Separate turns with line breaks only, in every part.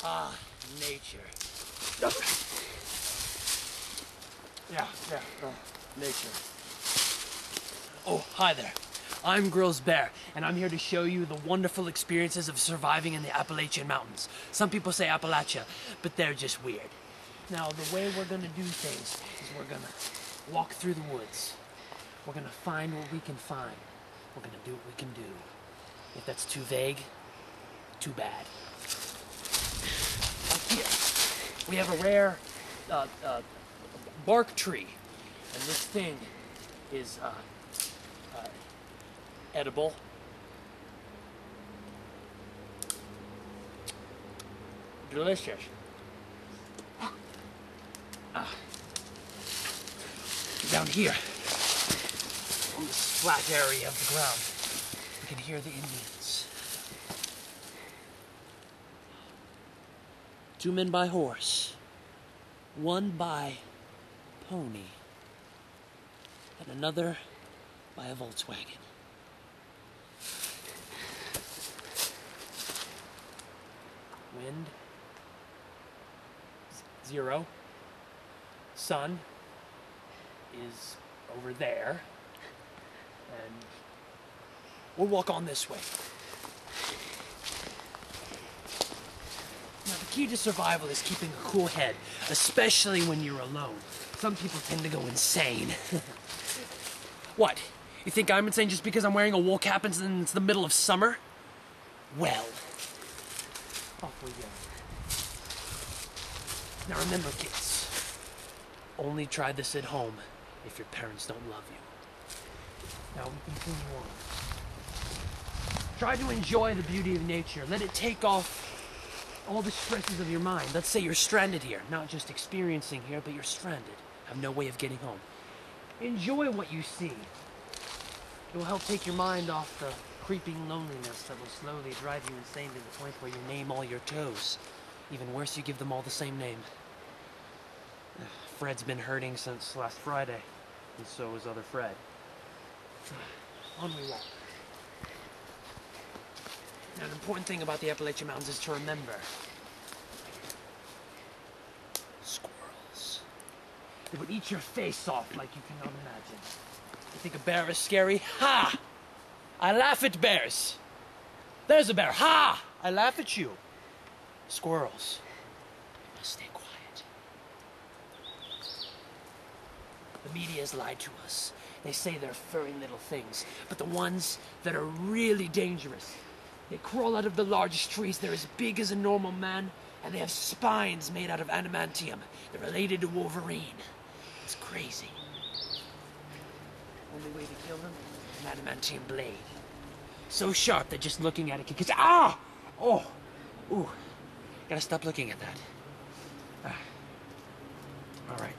Ah, nature. Yeah, nature. Oh, hi there. I'm Grills Bear, and I'm here to show you the wonderful experiences of surviving in the Appalachian Mountains. Some people say Appalachia, but they're just weird. Now, the way we're gonna do things is we're gonna walk through the woods. We're gonna find what we can find. We're gonna do what we can do. If that's too vague, too bad. Up here, we have a rare bark tree, and this thing is edible. Delicious. Down here, on this flat area of the ground, we can hear the Indians. 2 men by horse, 1 by pony, and another by a Volkswagen. Wind, 0. Sun is over there, and we'll walk on this way. Now, the key to survival is keeping a cool head, especially when you're alone. Some people tend to go insane. What? You think I'm insane just because I'm wearing a wool cap and it's the middle of summer? Well, off we go. Now remember, kids, only try this at home if your parents don't love you. Now we continue on. Try to enjoy the beauty of nature. Let it take off all the stresses of your mind. Let's say you're stranded here, not just experiencing here, but you're stranded, have no way of getting home. Enjoy what you see. It will help take your mind off the creeping loneliness that will slowly drive you insane to the point where you name all your toes. Even worse, you give them all the same name. Fred's been hurting since last Friday, and so is other Fred. On we walk. Now, an important thing about the Appalachian Mountains is to remember. Squirrels. They would eat your face off like you cannot imagine. You think a bear is scary? Ha! I laugh at bears. There's a bear. Ha! I laugh at you. Squirrels. You must stay quiet. The media has lied to us. They say they're furry little things, but the ones that are really dangerous, they crawl out of the largest trees. They're as big as a normal man, and they have spines made out of adamantium. They're related to Wolverine. It's crazy. Only way to kill them, an adamantium blade. So sharp that just looking at it can... Ah! Oh! Ooh. Gotta stop looking at that. All right.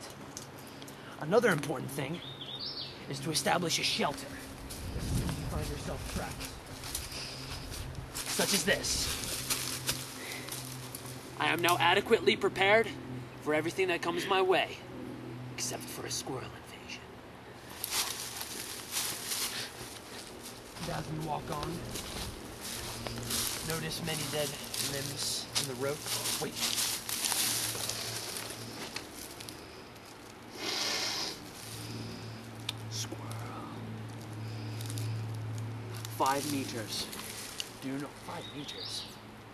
Another important thing is to establish a shelter. Find yourself trapped. Such as this. I am now adequately prepared for everything that comes my way, except for a squirrel invasion. As we walk on, notice many dead limbs in the rope. Wait. Squirrel. 5 meters. Do you know 5 meters?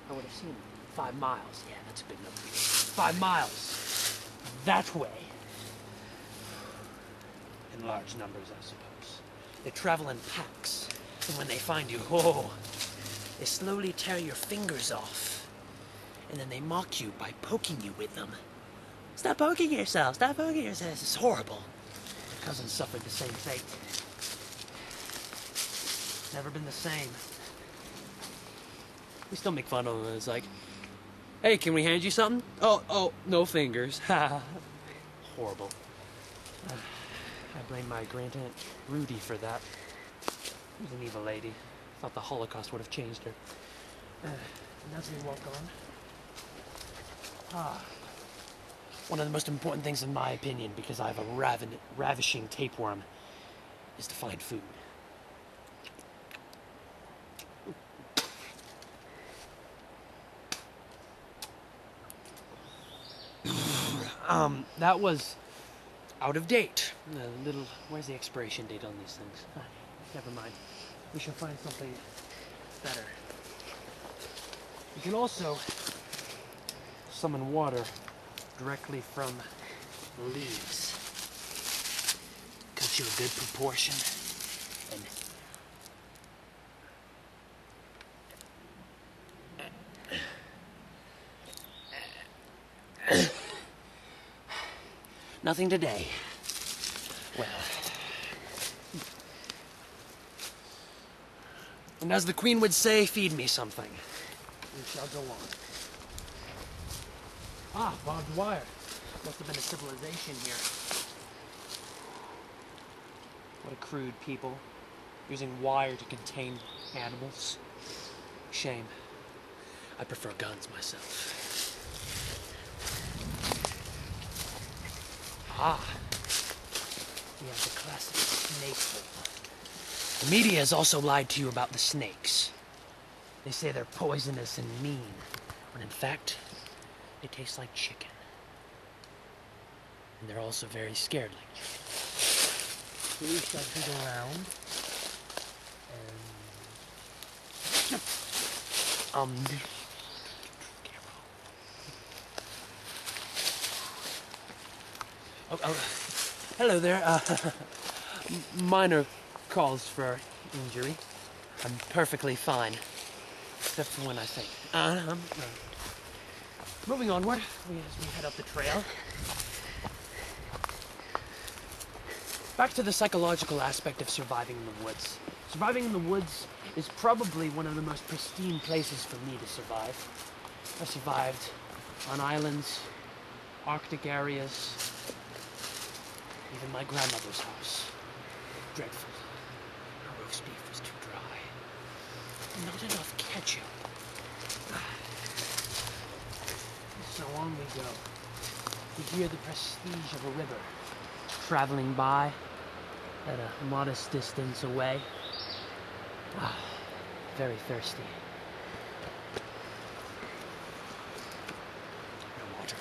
I would have seen 5 miles. Yeah, that's a big number. 5 miles. That way. In large numbers, I suppose. They travel in packs. And when they find you, oh, they slowly tear your fingers off. And then they mock you by poking you with them. Stop poking yourself. Stop poking yourself. It's horrible. My cousin suffered the same fate. Never been the same. We still make fun of him. It's like, hey, can we hand you something? Oh, no fingers. Horrible. I blame my grand-aunt Rudy for that. She was an evil lady. Thought the Holocaust would have changed her. And as we walk on... One of the most important things in my opinion, because I have a ravishing tapeworm, is to find food. That was out of date. Where's the expiration date on these things? Never mind. We shall find something better. You can also summon water directly from the leaves. Gives you a good proportion. And nothing today. Well. And as the Queen would say, feed me something. We shall go on. Ah, barbed wire. Must have been a civilization here. What a crude people. Using wire to contain animals. Shame. I prefer guns myself. Ah. We have the classic snake hole. The media has also lied to you about the snakes. They say they're poisonous and mean, when in fact, they taste like chicken. And they're also very scared like chicken. So we shall dig around and... Oh, hello there. Minor cause for injury. I'm perfectly fine. Except for when I think. Moving onward, as we head up the trail. Back to the psychological aspect of surviving in the woods. Surviving in the woods is probably one of the most pristine places for me to survive. I survived on islands, Arctic areas, even my grandmother's house. Dreadful. Her roast beef was too dry. Not enough ketchup. So on we go. You hear the prestige of a river traveling by at a modest distance away. Ah, very thirsty. No water.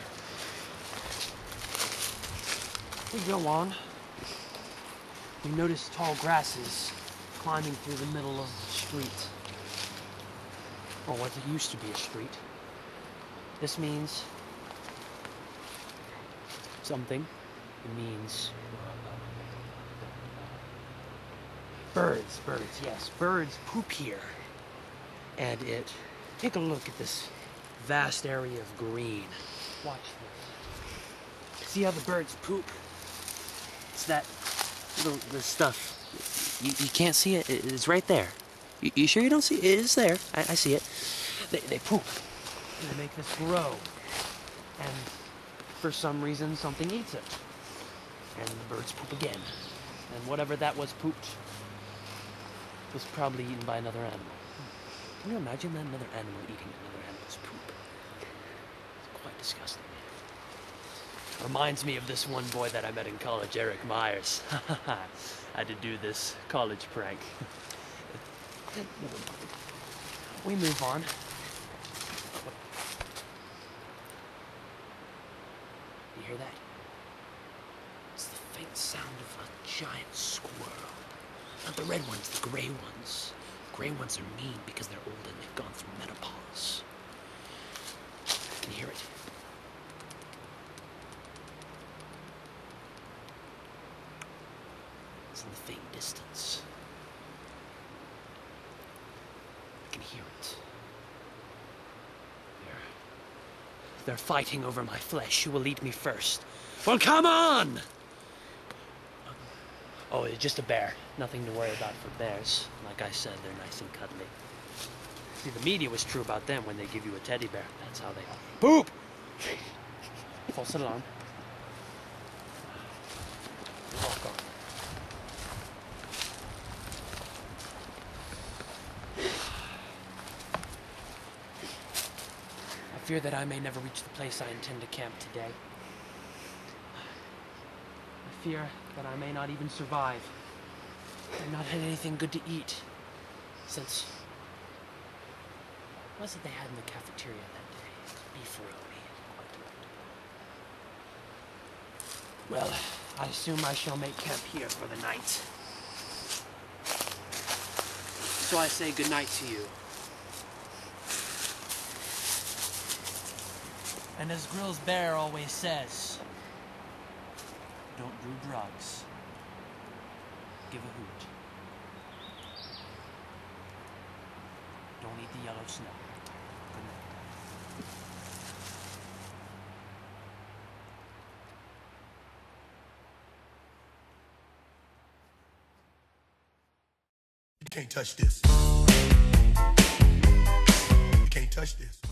We go on. We notice tall grasses climbing through the middle of the street. Or what used to be a street. This means something. It means birds, yes. Birds poop here. And take a look at this vast area of green. Watch this. See how the birds poop? It's that the stuff. You can't see it. It's right there. You sure you don't see it? It is there. I see it. They poop. They make this grow. And for some reason, something eats it. And the birds poop again. And whatever that was pooped was probably eaten by another animal. Can you imagine that? Another animal eating another animal's poop? It's quite disgusting. Reminds me of this one boy that I met in college, Eric Myers. I had to do this college prank. We move on. You hear that? It's the faint sound of a giant squirrel. Not the red ones, the gray ones. The gray ones are mean because they're old and they've gone through menopause. I can hear it. It's in the faint distance. I can hear it. They're fighting over my flesh. Who will eat me first? Well, come on! Oh, it's just a bear. Nothing to worry about for bears. Like I said, they're nice and cuddly. See, the media was true about them when they give you a teddy bear. That's how they poop! False alarm. Walk on. I fear that I may never reach the place I intend to camp today. I fear that I may not even survive. I've not had anything good to eat since... What was it they had in the cafeteria that day? Beefaroni. Well, I assume I shall make camp here for the night. So I say good night to you. And as Grills Bear always says, don't do drugs. Give a hoot. Don't eat the yellow snow. Good night.
You can't touch this. You can't touch this.